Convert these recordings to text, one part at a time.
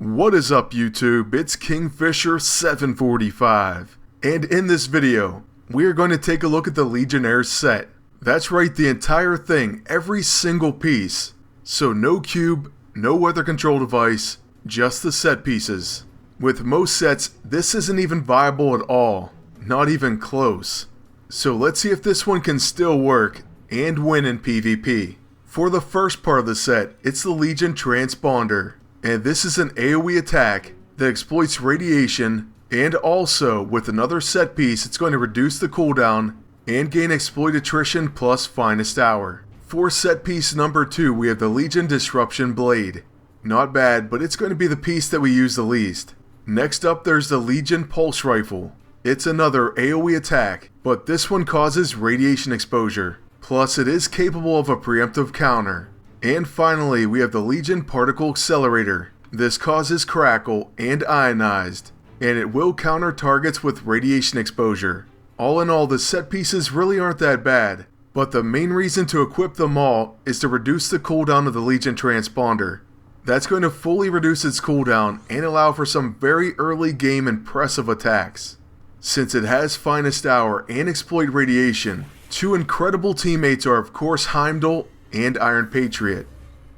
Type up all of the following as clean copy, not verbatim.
What is up YouTube, it's Kingfisher745, and in this video, we are going to take a look at the Legionnaire set. That's right, the entire thing, every single piece. So no cube, no weather control device, just the set pieces. With most sets, this isn't even viable at all, not even close. So let's see if this one can still work, and win in PvP. For the first part of the set, it's the Legion Transponder. And this is an AoE attack that exploits radiation, and also, with another set piece, it's going to reduce the cooldown and gain exploit attrition plus finest hour. For set piece number 2, we have the Legion Disruption Blade. Not bad, but it's going to be the piece that we use the least. Next up, there's the Legion Pulse Rifle. It's another AoE attack, but this one causes radiation exposure. Plus, it is capable of a preemptive counter. And finally, we have the Legion Particle Accelerator. This causes crackle and ionized, and it will counter targets with radiation exposure. All in all, the set pieces really aren't that bad, but the main reason to equip them all is to reduce the cooldown of the Legion Transponder. That's going to fully reduce its cooldown and allow for some very early game impressive attacks. Since it has finest hour and exploit radiation, two incredible teammates are of course Heimdall and Iron Patriot.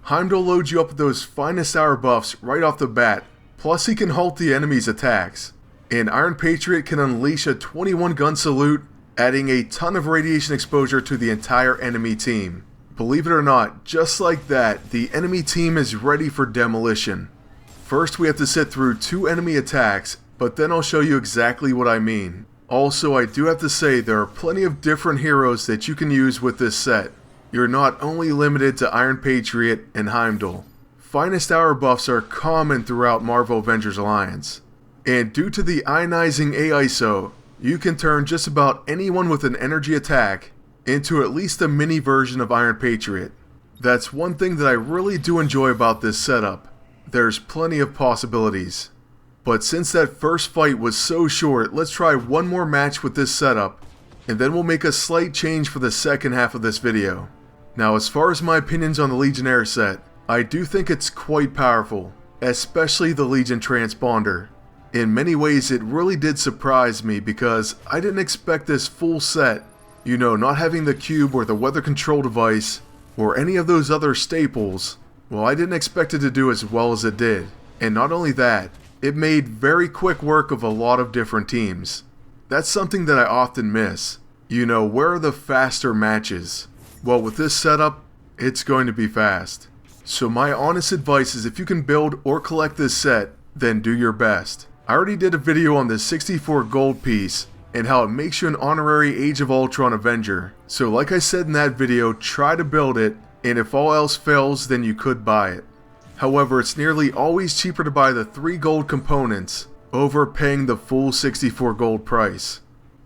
Heimdall loads you up with those finest hour buffs right off the bat, plus he can halt the enemy's attacks. And Iron Patriot can unleash a 21 gun salute, adding a ton of radiation exposure to the entire enemy team. Believe it or not, just like that, the enemy team is ready for demolition. First we have to sit through 2 enemy attacks, but then I'll show you exactly what I mean. Also, I do have to say there are plenty of different heroes that you can use with this set. You're not only limited to Iron Patriot and Heimdall. Finest hour buffs are common throughout Marvel Avengers Alliance. And due to the ionizing AISO, you can turn just about anyone with an energy attack into at least a mini version of Iron Patriot. That's one thing that I really do enjoy about this setup. There's plenty of possibilities. But since that first fight was so short, let's try one more match with this setup, and then we'll make a slight change for the second half of this video. Now, as far as my opinions on the Legionnaire set, I do think it's quite powerful, especially the Legion Transponder. In many ways, it really did surprise me because I didn't expect this full set, you know, not having the cube or the weather control device or any of those other staples. Well, I didn't expect it to do as well as it did. And not only that, it made very quick work of a lot of different teams. That's something that I often miss. You know, where are the faster matches? Well, with this setup, it's going to be fast. So my honest advice is if you can build or collect this set, then do your best. I already did a video on the 64 gold piece and how it makes you an honorary Age of Ultron Avenger. So like I said in that video, try to build it, and if all else fails, then you could buy it. However, it's nearly always cheaper to buy the 3 gold components over paying the full 64 gold price.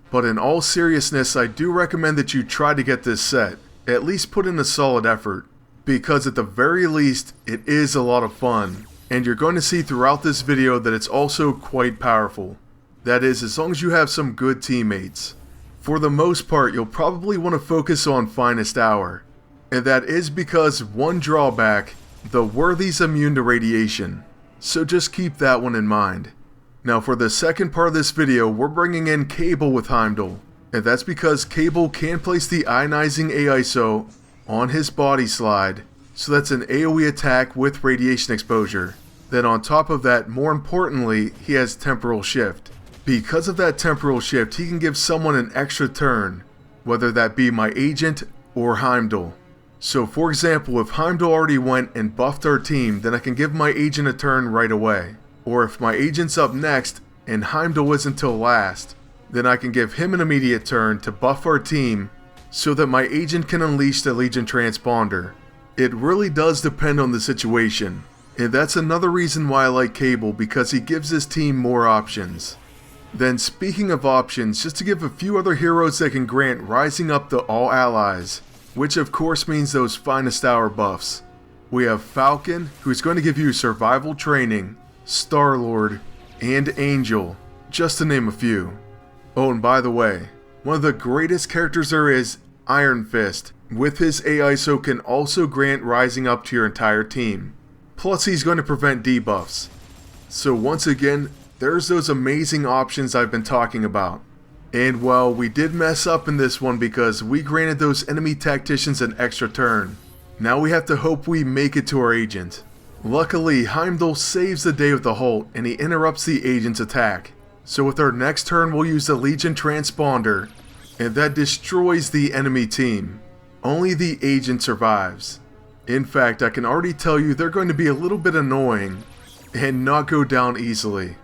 But in all seriousness, I do recommend that you try to get this set. At least put in a solid effort, because at the very least, it is a lot of fun, and you're going to see throughout this video that it's also quite powerful. That is, as long as you have some good teammates. For the most part, you'll probably want to focus on finest hour, and that is because one drawback, the worthy's immune to radiation, so just keep that one in mind. Now for the second part of this video, we're bringing in Cable with Heimdall. And that's because Cable can place the ionizing AISO on his body slide, so that's an AoE attack with radiation exposure. Then on top of that, more importantly, he has temporal shift. Because of that temporal shift, he can give someone an extra turn, whether that be my agent or Heimdall. So for example, if Heimdall already went and buffed our team, then I can give my agent a turn right away. Or if my agent's up next and Heimdall is until last, then I can give him an immediate turn to buff our team so that my agent can unleash the Legion Transponder. It really does depend on the situation, and that's another reason why I like Cable, because he gives his team more options. Then speaking of options, just to give a few other heroes that can grant rising up to all allies, which of course means those finest hour buffs. We have Falcon, who's going to give you survival training, Star-Lord, and Angel, just to name a few. Oh, and by the way, one of the greatest characters there is, Iron Fist, with his AISO can also grant rising up to your entire team. Plus he's going to prevent debuffs. So once again, there's those amazing options I've been talking about. And well, we did mess up in this one because we granted those enemy tacticians an extra turn. Now we have to hope we make it to our agent. Luckily, Heimdall saves the day with the Holt and he interrupts the agent's attack. So with our next turn we'll use the Legion transponder, and that destroys the enemy team. Only the agent survives. In fact, I can already tell you they're going to be a little bit annoying and not go down easily.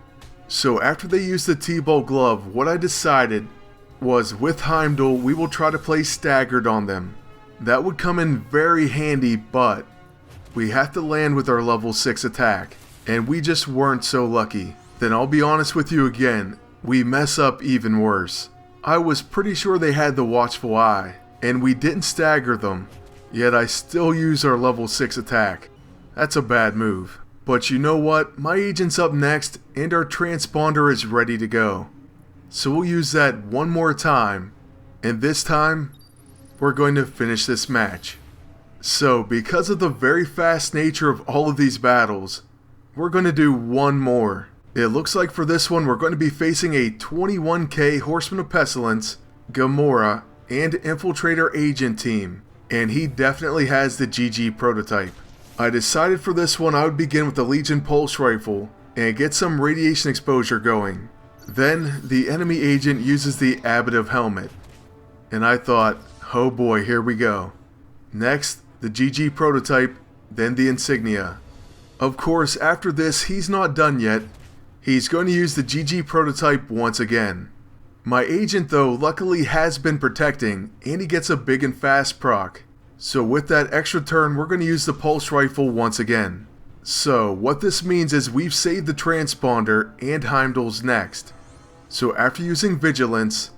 So after they use the T-Ball glove, what I decided was with Heimdall we will try to play staggered on them. That would come in very handy, but we have to land with our level 6 attack, and we just weren't so lucky. Then I'll be honest with you again, we mess up even worse. I was pretty sure they had the watchful eye, and we didn't stagger them, yet I still use our level 6 attack. That's a bad move. But you know what, my agent's up next, and our transponder is ready to go. So we'll use that one more time, and this time, we're going to finish this match. So, because of the very fast nature of all of these battles, we're going to do one more. It looks like for this one we're going to be facing a 21k Horseman of Pestilence, Gamora, and Infiltrator Agent team, and he definitely has the GG prototype. I decided for this one I would begin with the Legion Pulse Rifle and get some radiation exposure going. Then the enemy agent uses the Ablative Helmet, and I thought, oh boy, here we go. Next, the GG prototype, then the insignia. Of course, after this he's not done yet. He's going to use the GG prototype once again. My agent though luckily has been protecting, and he gets a big and fast proc. So with that extra turn we're going to use the pulse rifle once again. So what this means is we've saved the transponder and Heimdall's next. So after using Vigilance,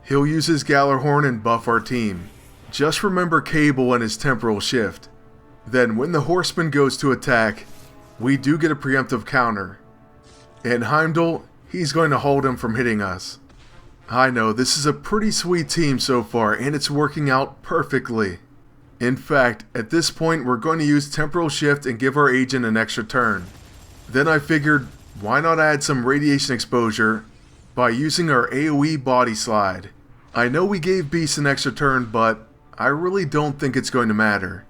he'll use his Gallarhorn and buff our team. Just remember Cable and his temporal shift. Then when the Horseman goes to attack, we do get a preemptive counter. And Heimdall, he's going to hold him from hitting us. I know, this is a pretty sweet team so far, and it's working out perfectly. In fact, at this point we're going to use temporal shift and give our agent an extra turn. Then I figured, why not add some radiation exposure by using our AoE body slide. I know we gave Beast an extra turn, but I really don't think it's going to matter.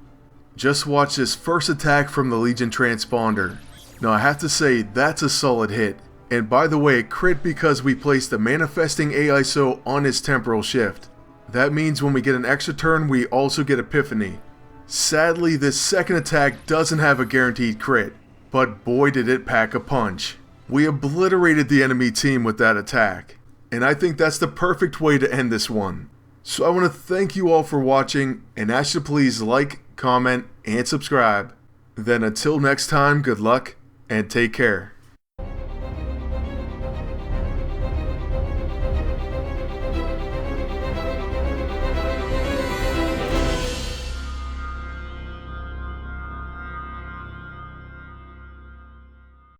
Just watch this first attack from the Legion transponder. Now I have to say, that's a solid hit. And by the way, crit because we placed the Manifesting AISO on his temporal shift. That means when we get an extra turn, we also get Epiphany. Sadly, this second attack doesn't have a guaranteed crit, but boy did it pack a punch. We obliterated the enemy team with that attack, and I think that's the perfect way to end this one. So I want to thank you all for watching, and ask you to please like, comment, and subscribe. Then until next time, good luck, and take care.